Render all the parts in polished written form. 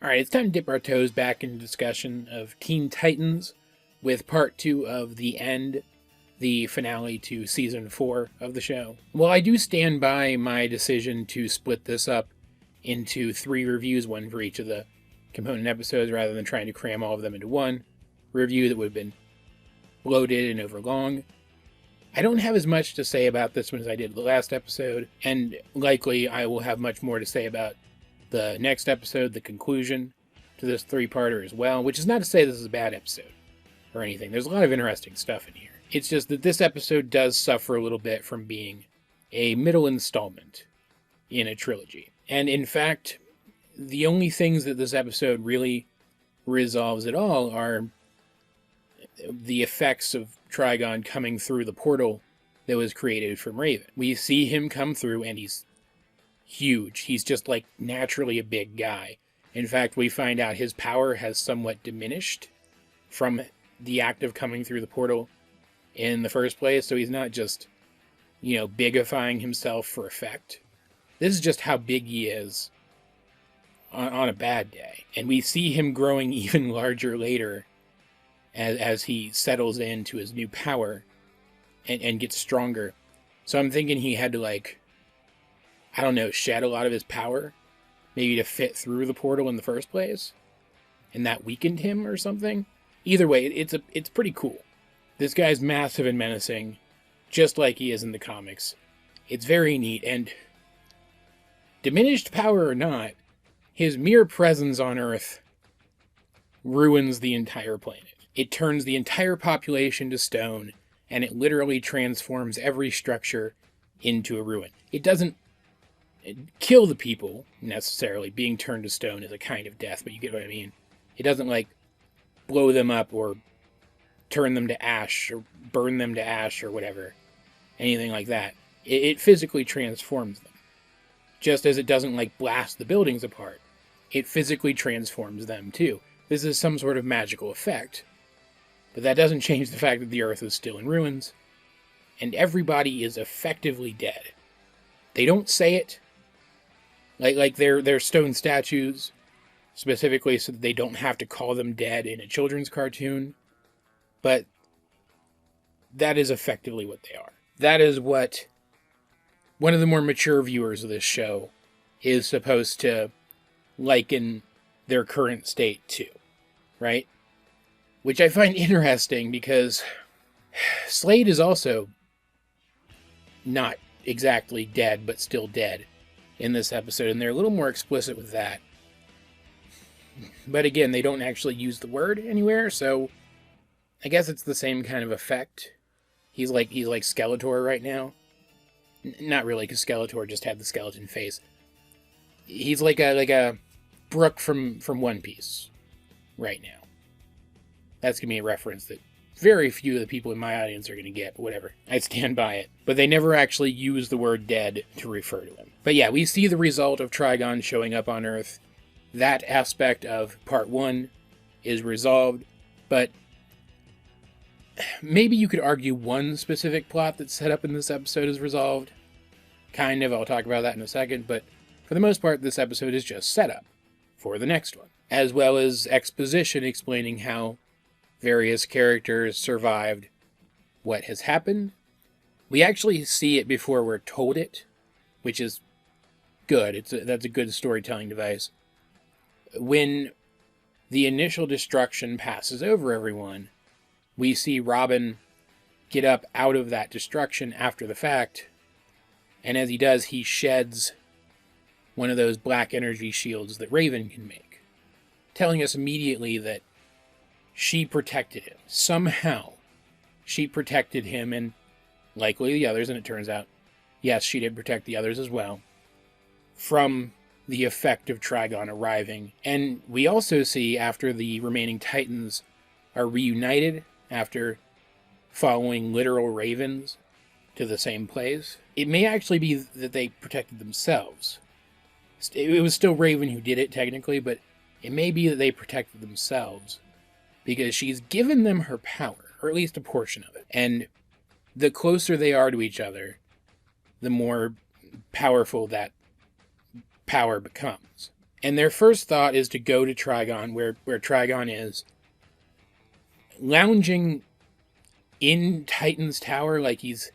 All right, it's time to dip our toes back into discussion of Teen Titans with part 2 of The End, the finale to season 4 of the show. Well, I do stand by my decision to split this up into 3 reviews, one for each of the component episodes, rather than trying to cram all of them into one review that would have been bloated and overlong. I don't have as much to say about this one as I did the last episode, and likely I will have much more to say about the next episode, the conclusion to this 3-parter as well, which is not to say this is a bad episode or anything. There's a lot of interesting stuff in here. It's just that this episode does suffer a little bit from being a middle installment in a trilogy. And in fact, the only things that this episode really resolves at all are the effects of Trigon coming through the portal that was created from Raven. We see him come through and he's huge. He's just like naturally a big guy. In fact, we find out his power has somewhat diminished from the act of coming through the portal in the first place. So he's not just, bigifying himself for effect. This is just how big he is on a bad day. And we see him growing even larger later as he settles into his new power and gets stronger. So I'm thinking he had to, shed a lot of his power, maybe to fit through the portal in the first place, and that weakened him or something. Either way, it's pretty cool. This guy's massive and menacing, just like he is in the comics. It's very neat, and diminished power or not, his mere presence on Earth ruins the entire planet. It turns the entire population to stone, and it literally transforms every structure into a ruin. It doesn't kill the people, necessarily. Being turned to stone is a kind of death, but you get what I mean. It doesn't, blow them up or turn them to ash or burn them to ash or whatever. Anything like that. It physically transforms them. Just as it doesn't, blast the buildings apart. It physically transforms them, too. This is some sort of magical effect. But that doesn't change the fact that the Earth is still in ruins, and everybody is effectively dead. They don't say it. They're stone statues, specifically so that they don't have to call them dead in a children's cartoon. But that is effectively what they are. That is what one of the more mature viewers of this show is supposed to liken their current state to, right? Which I find interesting because Slade is also not exactly dead, but still dead in this episode, and they're a little more explicit with that. But again, they don't actually use the word anywhere, so I guess it's the same kind of effect. He's like Skeletor right now. Not really, because Skeletor just had the skeleton face. He's like a Brook from One Piece right now. That's going to be a reference that very few of the people in my audience are going to get, but whatever. I stand by it. But they never actually use the word dead to refer to him. But yeah, we see the result of Trigon showing up on Earth. That aspect of Part 1 is resolved, but maybe you could argue one specific plot that's set up in this episode is resolved. Kind of, I'll talk about that in a second, but for the most part, this episode is just setup for the next one, as well as exposition explaining how various characters survived what has happened. We actually see it before we're told it, which is good. That's a good storytelling device. When the initial destruction passes over everyone, we see Robin get up out of that destruction after the fact, and as he does, he sheds one of those black energy shields that Raven can make, telling us immediately that she protected him. Somehow, she protected him and likely the others, and it turns out, yes, she did protect the others as well, from the effect of Trigon arriving. And we also see, after the remaining Titans are reunited, after following literal ravens to the same place, it may actually be that they protected themselves. It was still Raven who did it, technically, but it may be that they protected themselves because she's given them her power, or at least a portion of it. And the closer they are to each other, the more powerful that power becomes. And their first thought is to go to Trigon, where Trigon is, lounging in Titan's tower, like he's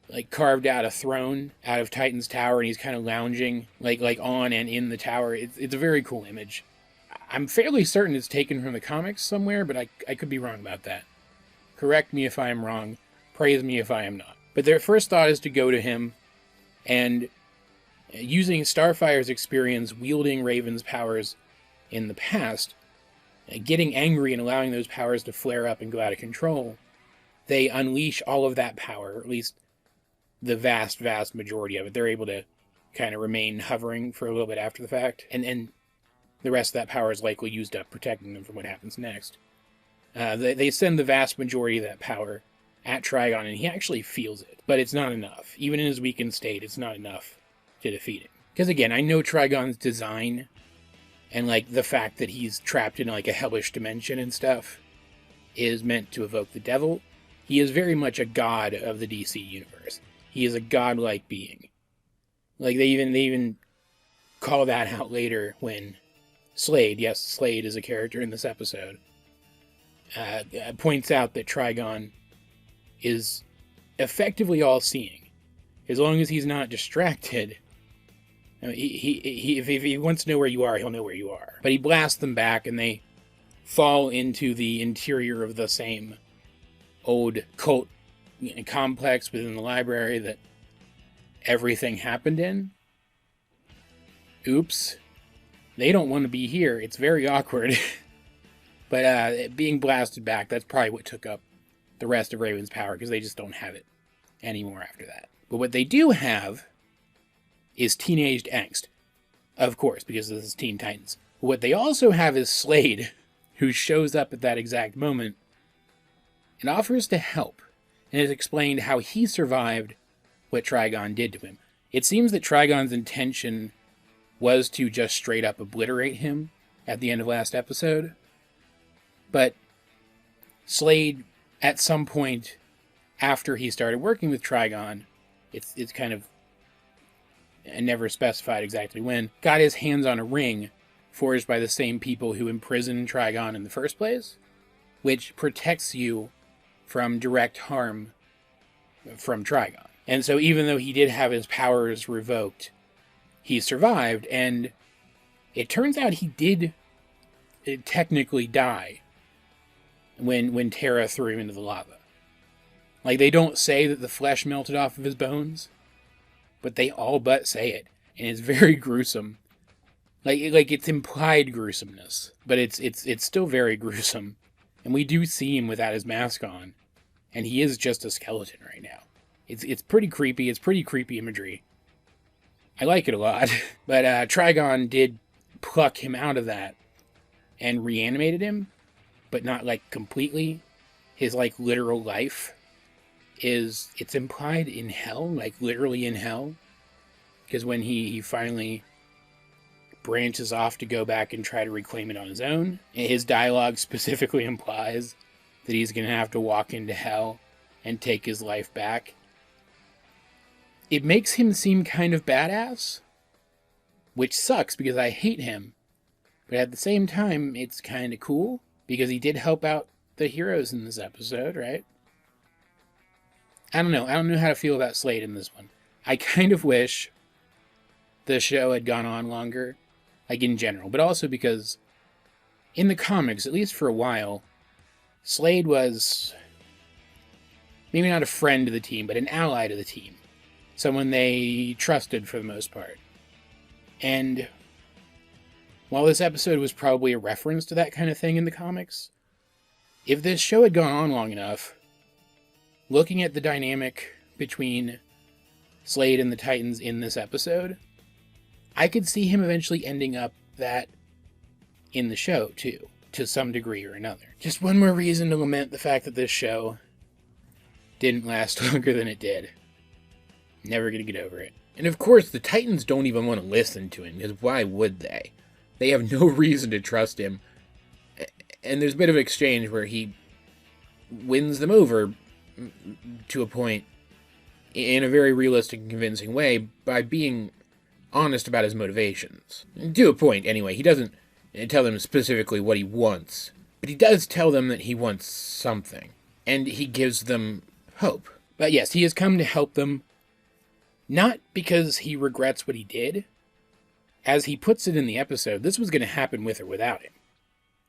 like carved out a throne out of Titan's tower, and he's kind of lounging like on and in the tower. It's a very cool image. I'm fairly certain it's taken from the comics somewhere, but I could be wrong about that. Correct me if I am wrong. Praise me if I am not. But their first thought is to go to him, and using Starfire's experience wielding Raven's powers in the past, getting angry and allowing those powers to flare up and go out of control, they unleash all of that power, or at least the vast, vast majority of it. They're able to kind of remain hovering for a little bit after the fact, and the rest of that power is likely used up protecting them from what happens next. They send the vast majority of that power at Trigon, and he actually feels it, but it's not enough. Even in his weakened state, it's not enough to defeat him. Because again, I know Trigon's design, and like the fact that he's trapped in like a hellish dimension and stuff, is meant to evoke the devil. He is very much a god of the DC universe. He is a godlike being. Like they even call that out later when Slade, yes, Slade is a character in this episode, points out that Trigon is effectively all-seeing. As long as he's not distracted, if he wants to know where you are, he'll know where you are. But he blasts them back, and they fall into the interior of the same old cult complex within the library that everything happened in. Oops. They don't want to be here. It's very awkward. But being blasted back, that's probably what took up the rest of Raven's power, because they just don't have it anymore after that. But what they do have is teenaged angst. Of course, because this is Teen Titans. But what they also have is Slade, who shows up at that exact moment and offers to help, and has explained how he survived what Trigon did to him. It seems that Trigon's intention was to just straight up obliterate him at the end of last episode. But Slade, at some point after he started working with Trigon, it's kind of never specified exactly when, got his hands on a ring forged by the same people who imprisoned Trigon in the first place, which protects you from direct harm from Trigon. And so even though he did have his powers revoked, he survived, and it turns out he did technically die when Terra threw him into the lava. Like, they don't say that the flesh melted off of his bones, but they all but say it, and it's very gruesome. Like it's implied gruesomeness, but it's still very gruesome. And we do see him without his mask on, and he is just a skeleton right now. It's pretty creepy. It's pretty creepy imagery. I like it a lot. But Trigon did pluck him out of that and reanimated him, but not like completely. His like literal life it's implied in hell, like literally in hell. Because when he finally branches off to go back and try to reclaim it on his own, his dialogue specifically implies that he's going to have to walk into hell and take his life back. It makes him seem kind of badass, which sucks because I hate him. But at the same time, it's kind of cool because he did help out the heroes in this episode, right? I don't know how to feel about Slade in this one. I kind of wish the show had gone on longer, like in general, but also because in the comics, at least for a while, Slade was maybe not a friend to the team, but an ally to the team. Someone they trusted for the most part. And while this episode was probably a reference to that kind of thing in the comics, if this show had gone on long enough, looking at the dynamic between Slade and the Titans in this episode, I could see him eventually ending up that in the show, too, to some degree or another. Just one more reason to lament the fact that this show didn't last longer than it did. Never gonna get over it. And of course, the Titans don't even want to listen to him, because why would they? They have no reason to trust him. And there's a bit of exchange where he wins them over to a point in a very realistic and convincing way by being honest about his motivations. To a point, anyway. He doesn't tell them specifically what he wants, but he does tell them that he wants something, and he gives them hope. But yes, he has come to help them, not because he regrets what he did. As he puts it in the episode, this was going to happen with or without him.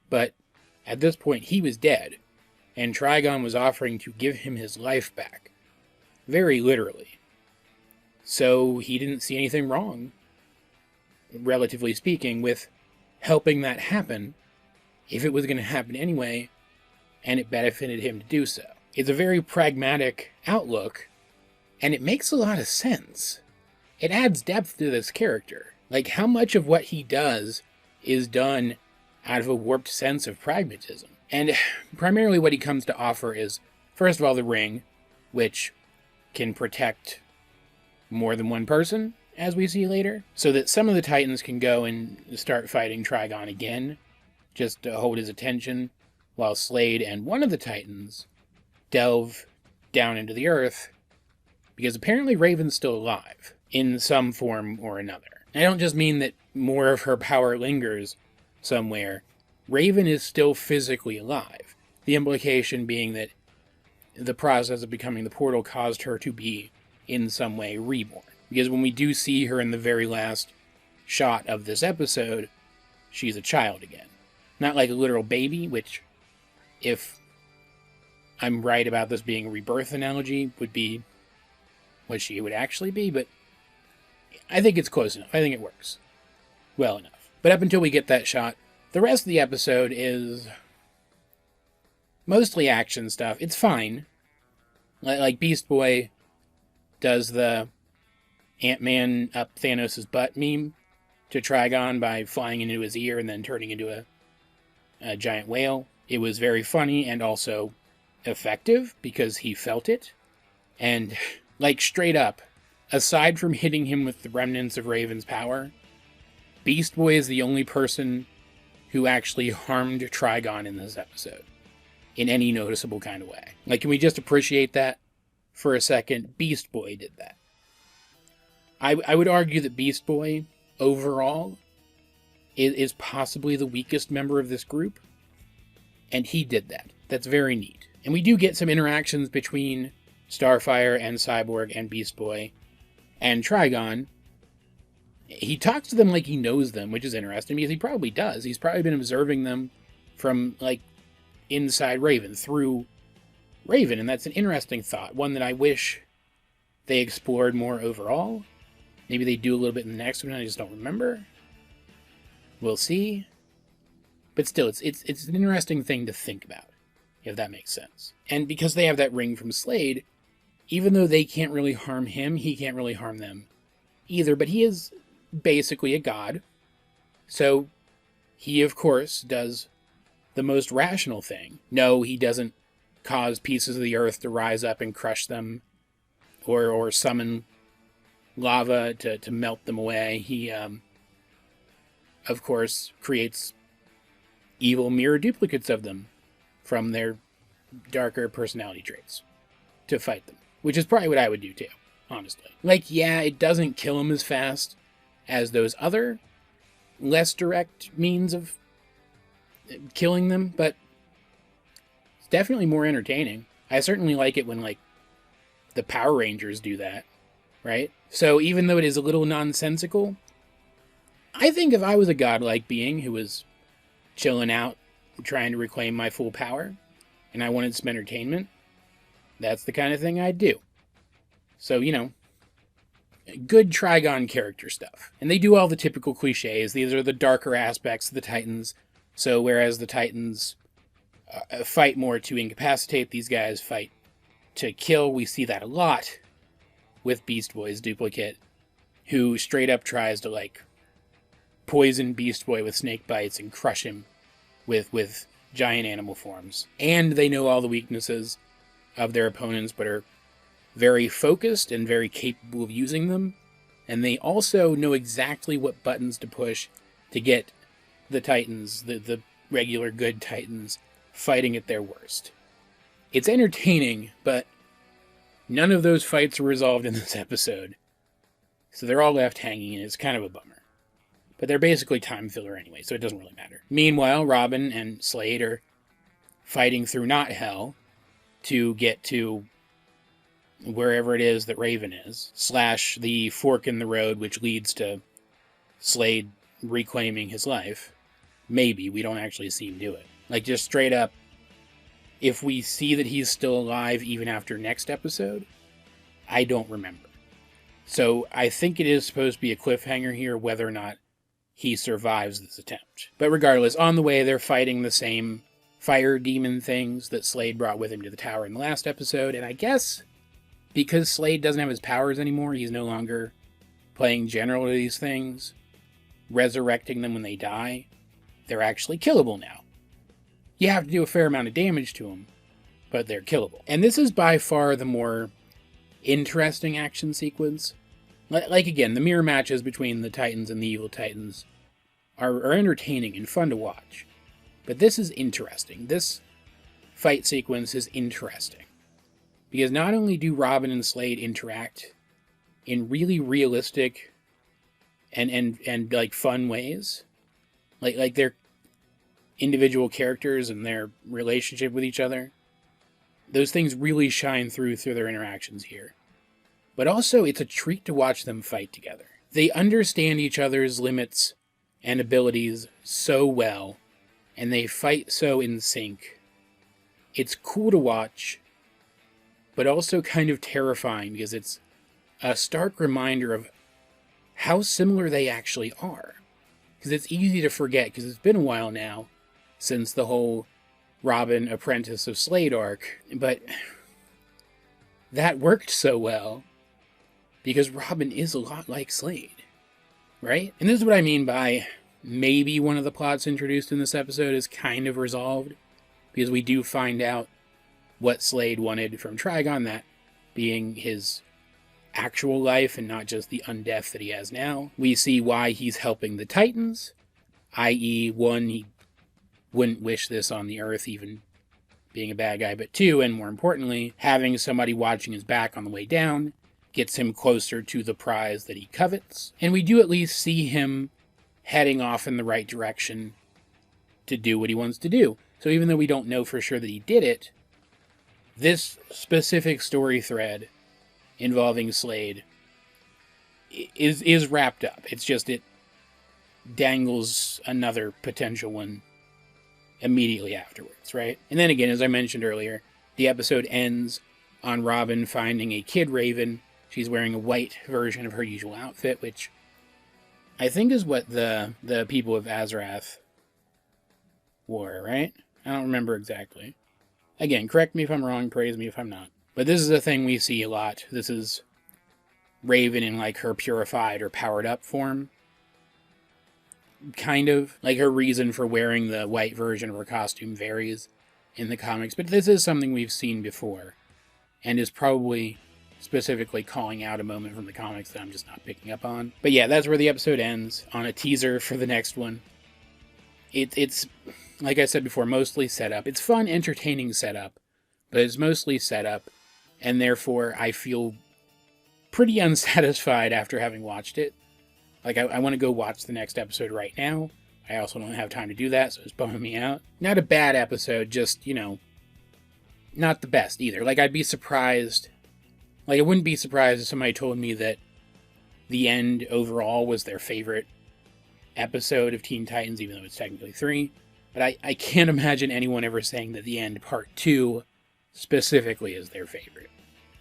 But at this point, he was dead, and Trigon was offering to give him his life back. Very literally. So he didn't see anything wrong, relatively speaking, with helping that happen if it was going to happen anyway, and it benefited him to do so. It's a very pragmatic outlook, and it makes a lot of sense. It adds depth to this character. Like, how much of what he does is done out of a warped sense of pragmatism. And primarily what he comes to offer is, first of all, the ring, which can protect more than one person, as we see later, so that some of the Titans can go and start fighting Trigon again, just to hold his attention, while Slade and one of the Titans delve down into the earth, because apparently Raven's still alive, in some form or another. I don't just mean that more of her power lingers somewhere. Raven is still physically alive. The implication being that the process of becoming the portal caused her to be, in some way, reborn. Because when we do see her in the very last shot of this episode, she's a child again. Not like a literal baby, which, if I'm right about this being a rebirth analogy, would be what she would actually be, but I think it's close enough. I think it works well enough. But up until we get that shot, the rest of the episode is mostly action stuff. It's fine. Like Beast Boy does the Ant-Man up Thanos' butt meme to Trigon by flying into his ear and then turning into a giant whale. It was very funny and also effective because he felt it. And, like, straight up, aside from hitting him with the remnants of Raven's power, Beast Boy is the only person who actually harmed Trigon in this episode, in any noticeable kind of way. Like, can we just appreciate that for a second? Beast Boy did that. I would argue that Beast Boy, overall, is possibly the weakest member of this group, and he did that. That's very neat. And we do get some interactions between Starfire and Cyborg and Beast Boy and Trigon. He talks to them like he knows them, which is interesting, because he probably does. He's probably been observing them from, like, inside Raven, through Raven, and that's an interesting thought, one that I wish they explored more overall. Maybe they do a little bit in the next one, I just don't remember. We'll see. But still, it's an interesting thing to think about, if that makes sense. And because they have that ring from Slade, even though they can't really harm him, he can't really harm them either, but he is basically a god. So he, of course, does the most rational thing. No, he doesn't cause pieces of the earth to rise up and crush them, or summon lava to melt them away. He, of course, creates evil mirror duplicates of them from their darker personality traits to fight them, which is probably what I would do too, honestly. Like, yeah, it doesn't kill them as fast as those other less direct means of killing them, but it's definitely more entertaining. I certainly like it when, like, the Power Rangers do that, right? So even though it is a little nonsensical, I think if I was a godlike being who was chilling out, trying to reclaim my full power, and I wanted some entertainment, that's the kind of thing I'd do. So, you know, good Trigon character stuff. And they do all the typical cliches. These are the darker aspects of the Titans. So whereas the Titans fight more to incapacitate, these guys fight to kill. We see that a lot with Beast Boy's duplicate, who straight up tries to, like, poison Beast Boy with snake bites and crush him with giant animal forms. And they know all the weaknesses of their opponents, but are very focused and very capable of using them. And they also know exactly what buttons to push to get the Titans, the regular good Titans, fighting at their worst. It's entertaining, but none of those fights are resolved in this episode. So they're all left hanging, and it's kind of a bummer. But they're basically time filler anyway, so it doesn't really matter. Meanwhile, Robin and Slade are fighting through not hell to get to wherever it is that Raven is, / the fork in the road which leads to Slade reclaiming his life. Maybe. We don't actually see him do it. Like, just straight up, if we see that he's still alive even after next episode, I don't remember. So I think it is supposed to be a cliffhanger here, whether or not he survives this attempt. But regardless, on the way, they're fighting the same fire demon things that Slade brought with him to the tower in the last episode, and I guess because Slade doesn't have his powers anymore, he's no longer playing general to these things, resurrecting them when they die, they're actually killable now. You have to do a fair amount of damage to them, but they're killable. And this is by far the more interesting action sequence. Like, again, the mirror matches between the Titans and the evil Titans are entertaining and fun to watch. But this is interesting. This fight sequence is interesting. Because not only do Robin and Slade interact in really realistic and like fun ways, like their individual characters and their relationship with each other, those things really shine through their interactions here. But also, it's a treat to watch them fight together. They understand each other's limits and abilities so well, and they fight so in sync. It's cool to watch, but also kind of terrifying, because it's a stark reminder of how similar they actually are. Because it's easy to forget, because it's been a while now since the whole Robin Apprentice of Slade arc, but that worked so well because Robin is a lot like Slade, right? And this is what I mean by maybe one of the plots introduced in this episode is kind of resolved, because we do find out what Slade wanted from Trigon, that being his actual life and not just the undeath that he has now. We see why he's helping the Titans, i.e., one, he wouldn't wish this on the Earth, even being a bad guy, but two, and more importantly, having somebody watching his back on the way down gets him closer to the prize that he covets. And we do at least see him heading off in the right direction to do what he wants to do. So even though we don't know for sure that he did it, this specific story thread involving Slade is wrapped up. It's just it dangles another potential one immediately afterwards, right? And then again, as I mentioned earlier, the episode ends on Robin finding a kid Raven. She's wearing a white version of her usual outfit, which I think is what the people of Azarath wore, right? I don't remember exactly. Again, correct me if I'm wrong, praise me if I'm not. But this is a thing we see a lot. This is Raven in like her purified or powered up form. Kind of. Like her reason for wearing the white version of her costume varies in the comics. But this is something we've seen before. And is probably specifically calling out a moment from the comics that I'm just not picking up on. But yeah, that's where the episode ends, on a teaser for the next one. It's, like I said before, mostly setup. It's fun, entertaining setup, but it's mostly setup, and therefore I feel pretty unsatisfied after having watched it. Like, I want to go watch the next episode right now. I also don't have time to do that, so it's bumming me out. Not a bad episode, just, not the best either. Like, I'd be surprised. Like, I wouldn't be surprised if somebody told me that the end overall was their favorite episode of Teen Titans, even though it's technically 3. But I can't imagine anyone ever saying that the end, part 2, specifically is their favorite,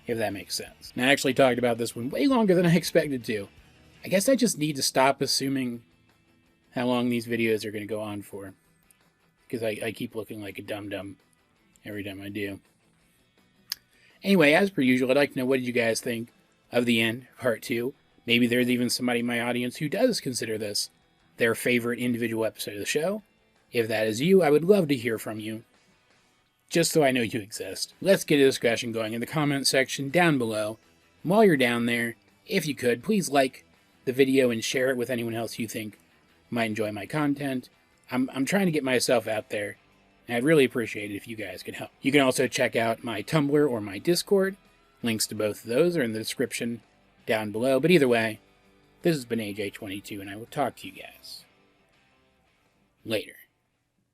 if that makes sense. And I actually talked about this one way longer than I expected to. I guess I just need to stop assuming how long these videos are going to go on for, because I keep looking like a dum-dum every time I do. Anyway, as per usual, I'd like to know, what did you guys think of the end, part 2? Maybe there's even somebody in my audience who does consider this their favorite individual episode of the show. If that is you, I would love to hear from you, just so I know you exist. Let's get a discussion going in the comment section down below. And while you're down there, if you could, please like the video and share it with anyone else you think might enjoy my content. I'm trying to get myself out there, and I'd really appreciate it if you guys could help. You can also check out my Tumblr or my Discord. Links to both of those are in the description down below. But either way, This has been AJ22, and I will talk to you guys later.